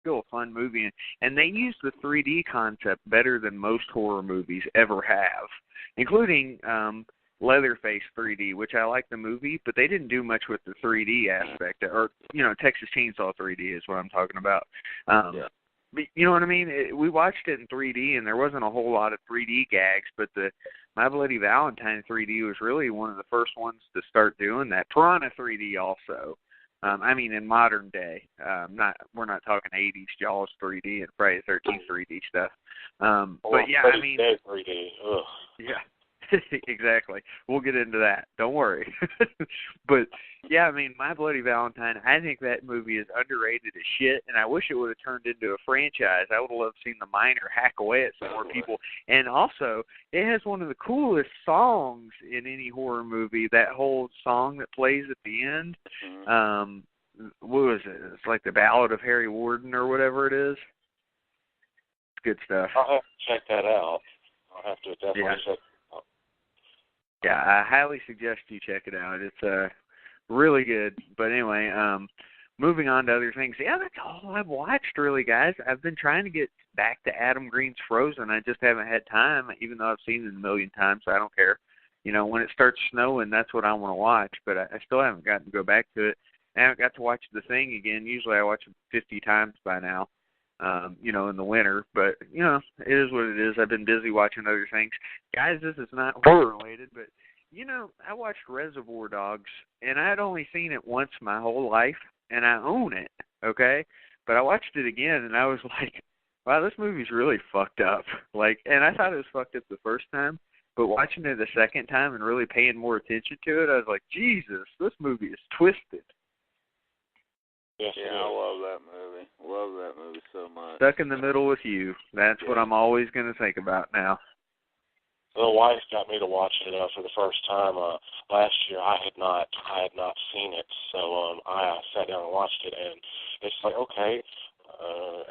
still a fun movie, and they use the 3D concept better than most horror movies ever have, including Leatherface 3D, which I like the movie, but they didn't do much with the 3D aspect, or Texas Chainsaw 3D is what I'm talking about. Yeah. But you know what I mean? We watched it in 3D, and there wasn't a whole lot of 3D gags, but the My Bloody Valentine 3D was really one of the first ones to start doing that. Piranha 3D also. I mean, in modern day. We're not talking 80s Jaws 3D and Friday the 13th 3D stuff. But yeah, I mean, 3D. Ugh. Yeah. Exactly. We'll get into that. Don't worry. But, yeah, I mean, My Bloody Valentine, I think that movie is underrated as shit, and I wish it would have turned into a franchise. I would have loved seeing the Miner hack away at some more people. And also, it has one of the coolest songs in any horror movie, that whole song that plays at the end. What was it? It's like the Ballad of Harry Warden or whatever it is. It's good stuff. I'll have to check that out. I'll have to definitely check it out. Yeah, I highly suggest you check it out. It's really good. But anyway, moving on to other things. Yeah, that's all I've watched, really, guys. I've been trying to get back to Adam Green's Frozen. I just haven't had time, even though I've seen it a million times, so I don't care. When it starts snowing, that's what I want to watch. But I still haven't gotten to go back to it. I haven't got to watch The Thing again. Usually I watch it 50 times by now. In the winter, but, it is what it is. I've been busy watching other things. Guys, this is not horror-related, but, I watched Reservoir Dogs, and I had only seen it once my whole life, and I own it, okay? But I watched it again, and I was like, wow, this movie's really fucked up. And I thought it was fucked up the first time, but watching it the second time and really paying more attention to it, I was like, Jesus, this movie is twisted. Yes, yeah, I love that movie. Love that movie so much. Stuck in the middle with you. That's what I'm always going to think about now. The wife got me to watch it for the first time last year. I had not seen it, so I sat down and watched it, and it's like, okay,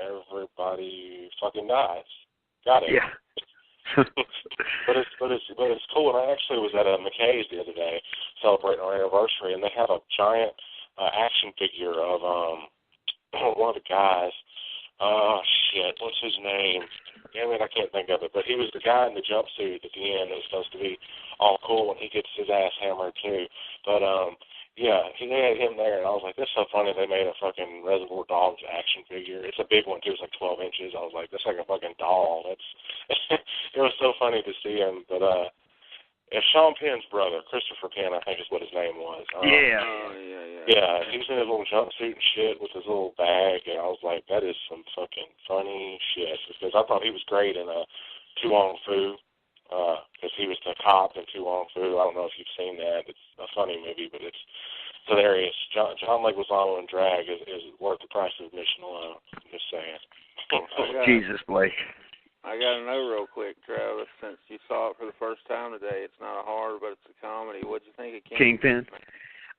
everybody fucking dies. Got it. Yeah. but it's cool. And I actually was at McKay's the other day celebrating our anniversary, and they have a giant action figure of one of the guys. Oh shit, what's his name? Damn it, I can't think of it. But he was the guy in the jumpsuit at the end that was supposed to be all cool, and he gets his ass hammered too. But yeah, he had him there, and I was like, "This is so funny." They made a fucking Reservoir Dogs action figure. It's a big one too. It's like 12 inches. I was like, "That's like a fucking doll." It was so funny to see him, but. It's Sean Penn's brother, Christopher Penn, I think is what his name was. Yeah. Yeah, he was in his little jumpsuit and shit with his little bag, and I was like, that is some fucking funny shit. Because I thought he was great in Tu Wong Fu, because he was the cop in Tu Wong Fu. I don't know if you've seen that. It's a funny movie, but it's hilarious. John Leguizamo in drag is worth the price of admission alone. I'm just saying. Jesus, Blake. I got to know real quick, Travis, since you saw it for the first time today, it's not a horror, but it's a comedy. What'd you think of Kingpin?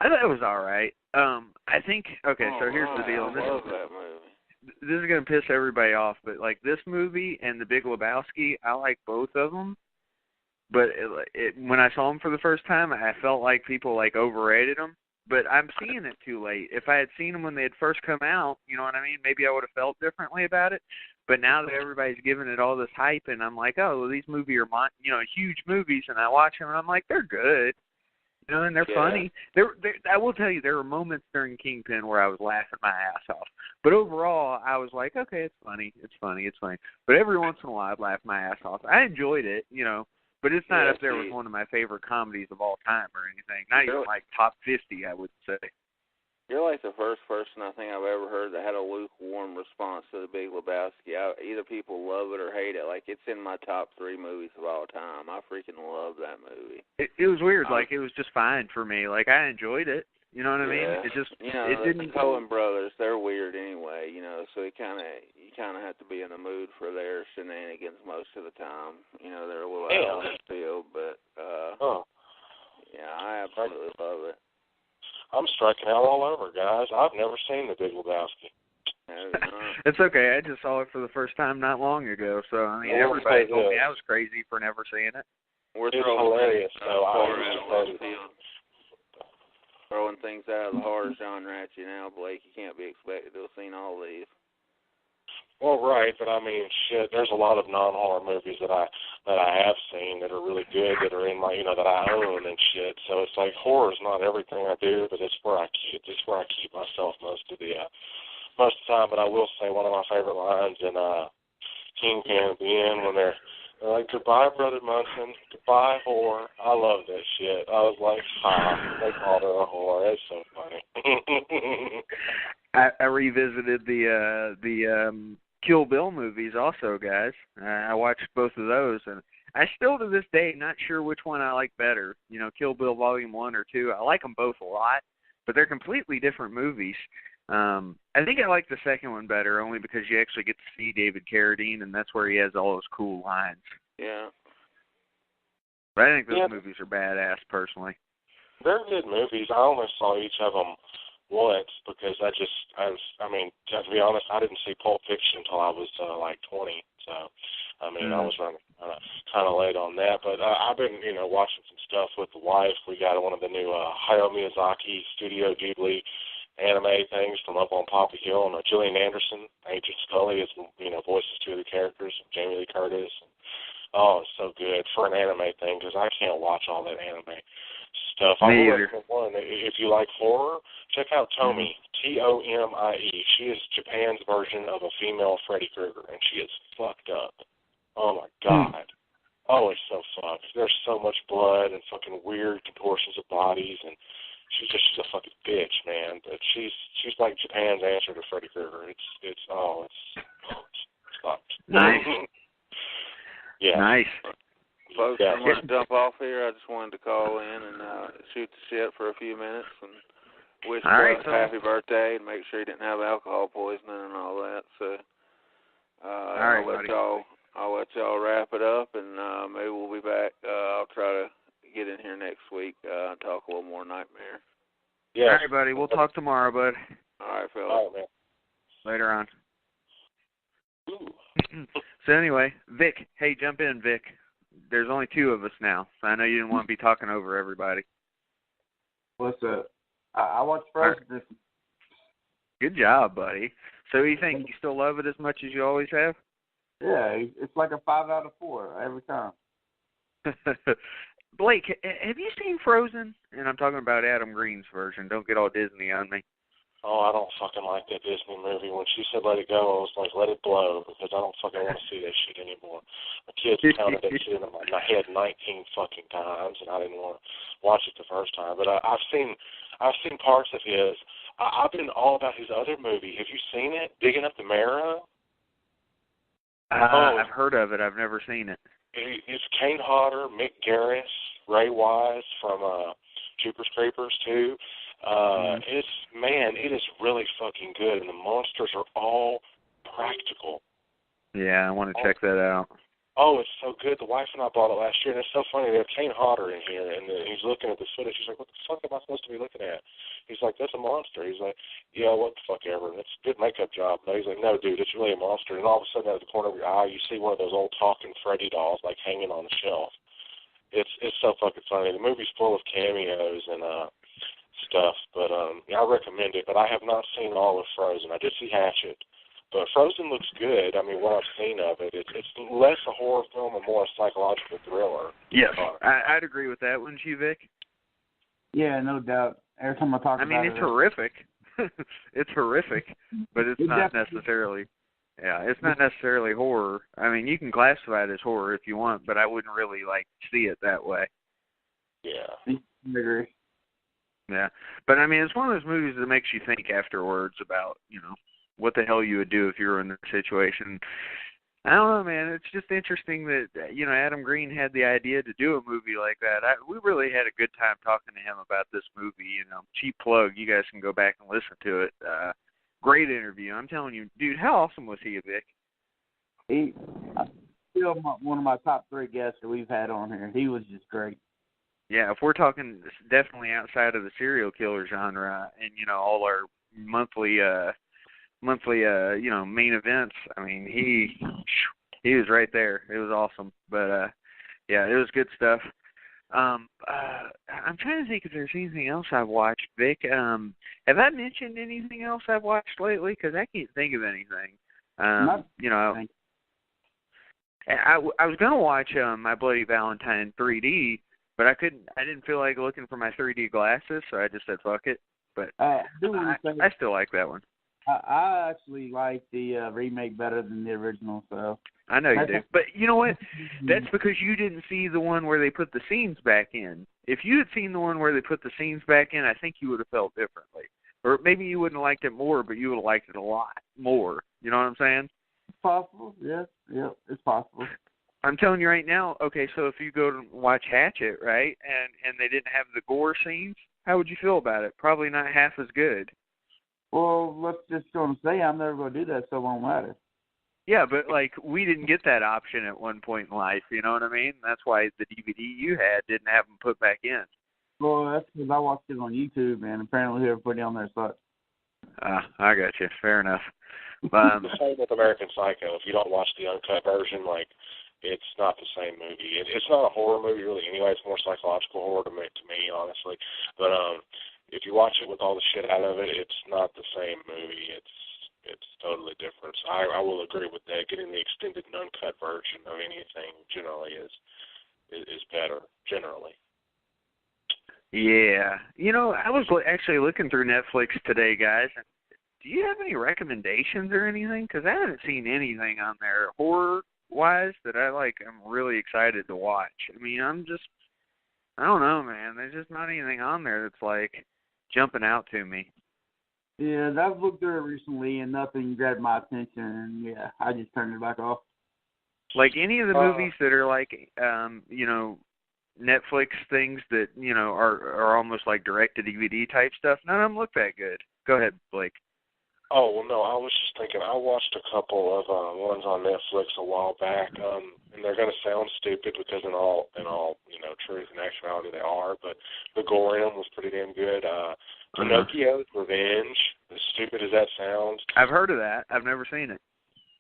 I thought it was all right. I think, okay, so here's the deal. I love that movie. This is going to piss everybody off, but, this movie and The Big Lebowski, I like both of them. But when I saw them for the first time, I felt like people, overrated them. But I'm seeing it too late. If I had seen them when they had first come out, you know what I mean? Maybe I would have felt differently about it. But now that everybody's giving it all this hype, and I'm like, oh, well, these movies are huge movies, and I watch them, and I'm like, they're good, and they're funny. I will tell you, there were moments during Kingpin where I was laughing my ass off. But overall, I was like, okay, it's funny. But every once in a while, I'd laugh my ass off. I enjoyed it, but it's not up there with one of my favorite comedies of all time or anything. Not even top 50, I would say. You're like the first person I think I've ever heard that had a lukewarm response to The Big Lebowski. Either people love it or hate it. It's in my top 3 movies of all time. I freaking love that movie. It was weird. It was just fine for me. I enjoyed it. You know what I mean? It just it didn't. The Coen brothers, they're weird anyway. So you kind of have to be in the mood for their shenanigans most of the time. They're a little out of the field, but yeah, I absolutely love it. I'm striking out all over, guys. I've never seen The Big Lebowski. It's okay. I just saw it for the first time not long ago. So, everybody told me I was crazy for never seeing it. We're hilarious. Throwing things out of the horror genre at you now, Blake. You can't be expected to have seen all these. Well, right, but I mean, shit. There's a lot of non-horror movies that I have seen that are really good, that are in my, that I own and shit. So it's like horror is not everything I do, but it's where I keep myself most of the time. But I will say one of my favorite lines in Kingpin at the end when they're like, "Goodbye, Brother Munson. Goodbye, whore." I love that shit. I was like, they called her a whore. It's so funny. I revisited the Kill Bill movies also, guys. I watched both of those, and I still to this day not sure which one I like better. Kill Bill Volume 1 or 2. I like them both a lot, but they're completely different movies. I think I like the second one better, only because you actually get to see David Carradine, and that's where he has all those cool lines. Yeah. But I think those movies are badass, personally. They're good movies. I only saw each of them once because to be honest, I didn't see Pulp Fiction until I was like 20. So, I was running kind of late on that. But I've been, watching some stuff with the wife. We got one of the new Hayao Miyazaki Studio Ghibli anime things from up on Poppy Hill, and Gillian Anderson, Agent Scully, is voices two of the characters, Jamie Lee Curtis. Oh, it's so good for an anime thing because I can't watch all that anime stuff. I will recommend one. If you like horror, check out Tomie, Tomie. She is Japan's version of a female Freddy Krueger, and she is fucked up. Oh, my God. Oh, it's so fucked. There's so much blood and fucking weird contortions of bodies, and she's a fucking bitch, man. But she's like Japan's answer to Freddy Krueger. It's fucked. Nice. Yeah. Nice. Folks, I'm going to jump off here. I just wanted to call in and shoot the shit for a few minutes and wish Buzz happy birthday and make sure he didn't have alcohol poisoning and all that. So I'll let y'all wrap it up, and maybe we'll be back. I'll try to get in here next week and talk a little more Nightmare. Yeah. All right, buddy. We'll talk tomorrow, bud. All right, fellas. All right, man. Later on. So anyway, Vic. Hey, jump in, Vic. There's only two of us now, so I know you didn't want to be talking over everybody. What's up? I watched Frozen. Right. Good job, buddy. So you think you still love it as much as you always have? Yeah, it's like a 5 out of 4 every time. Blake, have you seen Frozen? And I'm talking about Adam Green's version. Don't get all Disney on me. Oh, I don't fucking like that Disney movie. When she said let it go, I was like, let it blow, because I don't fucking want to see that shit anymore. My kids counted that shit in my head 19 fucking times, and I didn't want to watch it the first time. But I've seen parts of his. I've been all about his other movie. Have you seen it? Digging Up the Marrow? I've heard of it. I've never seen it. It's Kane Hodder, Mick Garris, Ray Wise from Jeepers Creepers too. It is really fucking good, and the monsters are all practical. Yeah, I want to check that out. Oh, it's so good. The wife and I bought it last year, and it's so funny. They have Kane Hodder in here, and he's looking at the footage. He's like, what the fuck am I supposed to be looking at? He's like, that's a monster. He's like, yeah, what the fuck ever. That's a good makeup job. But he's like, no, dude, it's really a monster. And all of a sudden, out of the corner of your eye, you see one of those old talking Freddy dolls, like, hanging on the shelf. It's so fucking funny. The movie's full of cameos and stuff, but I recommend it. But I have not seen all of Frozen. I did see Hatchet. But Frozen looks good. I mean, what I've seen of it, it's less a horror film and more a psychological thriller. Yes, I'd agree with that, wouldn't you, Vic? Yeah, no doubt. Every time I talk about it. It's horrific. It's horrific, but it's not necessarily... Yeah, it's not necessarily horror. I mean, you can classify it as horror if you want, but I wouldn't really, see it that way. Yeah. I agree. Yeah. But, I mean, it's one of those movies that makes you think afterwards about, what the hell you would do if you were in that situation. I don't know, man. It's just interesting that, Adam Green had the idea to do a movie like that. We really had a good time talking to him about this movie. Cheap plug. You guys can go back and listen to it. Great interview. I'm telling you, dude, how awesome was he, Vic? He's still one of my top 3 guests that we've had on here. He was just great. Yeah, if we're talking definitely outside of the serial killer genre and, all our monthly main events, I mean, he was right there. It was awesome. But, yeah, it was good stuff. I'm trying to think if there's anything else I've watched, Vic. Have I mentioned anything else I've watched lately? Because I can't think of anything. you know, I was gonna watch My Bloody Valentine 3D, but I didn't feel like looking for my 3D glasses, so I just said fuck it. But I still like that one. I actually like the remake better than the original, so. I know you do. But you know what? That's because you didn't see the one where they put the scenes back in. If you had seen the one where they put the scenes back in, I think you would have felt differently. Or maybe you wouldn't have liked it more, but you would have liked it a lot more. You know what I'm saying? It's possible, yes. Yeah, it's possible. I'm telling you right now, okay, so if you go to watch Hatchet, right, and they didn't have the gore scenes, how would you feel about it? Probably not half as good. Well, let's just go and say I'm never going to do that, so it won't matter. Yeah, but, like, we didn't get that option at one point in life, you know what I mean? That's why the DVD you had didn't have them put back in. Well, that's because I watched it on YouTube, and apparently whoever put it on there sucks. I got you. Fair enough. The same with American Psycho. If you don't watch the uncut version, like, it's not the same movie. It's not a horror movie, really, anyway. It's more psychological horror to me, honestly. But if you watch it with all the shit out of it, it's not the same movie. It's totally different. So I will agree with that. Getting the extended and uncut version of anything generally is better, generally. Yeah. You know, I was actually looking through Netflix today, guys. Do you have any recommendations or anything? Because I haven't seen anything on there horror-wise that I'm really excited to watch. I mean, I don't know, man. There's just not anything on there that's, like, jumping out to me. Yeah, I've looked through it recently, and nothing grabbed my attention, and, yeah, I just turned it back off. Like, any of the movies that are, like, you know, Netflix things that, you know, are almost like direct-to-DVD type stuff, none of them look that good. Go ahead, Blake. Oh, well, no, I was just thinking, I watched a couple of ones on Netflix a while back, and they're going to sound stupid because in all, you know, truth and actuality they are, but the gore in them was pretty damn good. Pinocchio's Revenge, as stupid as that sounds. I've heard of that. I've never seen it.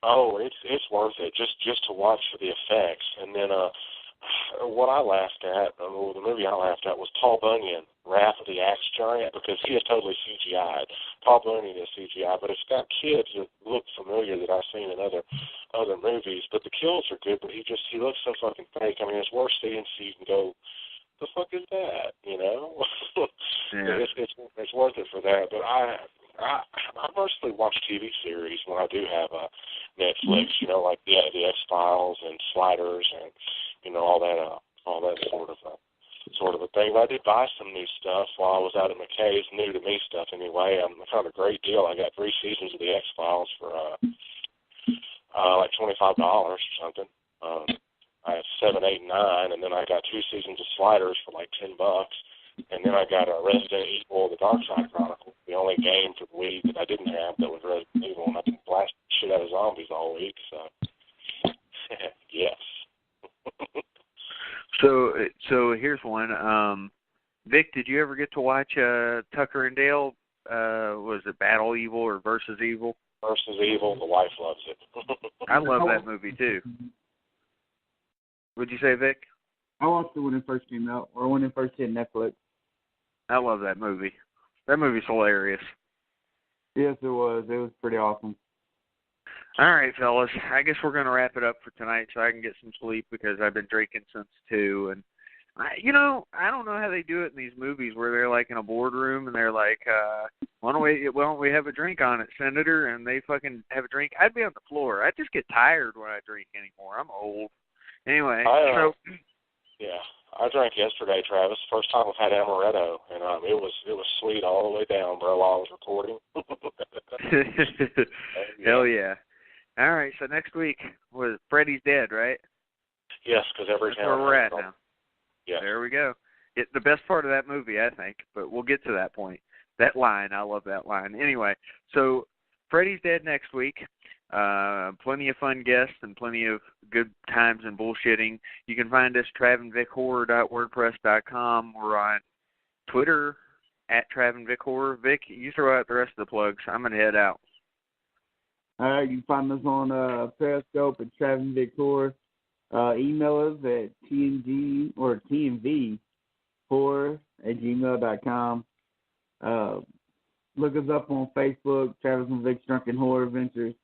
Oh, it's worth it, just to watch for the effects. And then what I laughed at, or the movie I laughed at, was Paul Bunyan, Wrath of the Axe Giant, because he is totally CGI'd. Paul Bunyan is CGI, but it's got kids that look familiar that I've seen in other movies. But the kills are good, but he looks so fucking fake. I mean, it's worse seeing so you can go, the fuck is that? You know? Yeah. It's worth it for that. But I mostly watch TV series when I do have Netflix, you know, like the X-Files and Sliders and, you know, all that sort of a thing. But I did buy some new stuff while I was out at McKay's, new to me stuff anyway. I found a great deal. I got 3 seasons of the X-Files for like $25 or something. I have 7, 8, and 9, and then I got 2 seasons of Sliders for like $10. And then I got Resident Evil: The Dark Side Chronicles, the only game for the Wii that I didn't have that was Resident Evil, and I've been blasting shit out of zombies all week, so yes. So here's one. Vic, did you ever get to watch Tucker and Dale? Was it Battle Evil or Versus Evil? Versus Evil. The wife loves it. I love that movie too. What'd you say, Vic? I watched it when it first came out, or when it first hit Netflix. I love that movie. That movie's hilarious. Yes, it was. It was pretty awesome. All right, fellas. I guess we're going to wrap it up for tonight so I can get some sleep because I've been drinking since 2. And, I don't know how they do it in these movies where they're like in a boardroom and they're like, why don't we have a drink on it, Senator? And they fucking have a drink. I'd be on the floor. I just get tired when I drink anymore. I'm old. Anyway, yeah, I drank yesterday, Travis. First time I've had amaretto, and it was sweet all the way down, bro, while I was recording. Hell yeah. All right, so next week was Freddy's Dead, right? Yes, because every That's where we're at now. Yes. There we go. It's the best part of that movie, I think, but we'll get to that point. That line, I love that line. Anyway, so Freddy's Dead next week. Plenty of fun guests and plenty of good times and bullshitting. You can find us travinvickhorror.wordpress.com. We're on Twitter @travinvickhorror. Vic, you throw out the rest of the plugs. I'm going to head out. All right, you can find us on Periscope at travinvickhorror. Email us at tmv4@gmail.com. Look us up on Facebook, Travis and Vic's Drunken Horror Adventures.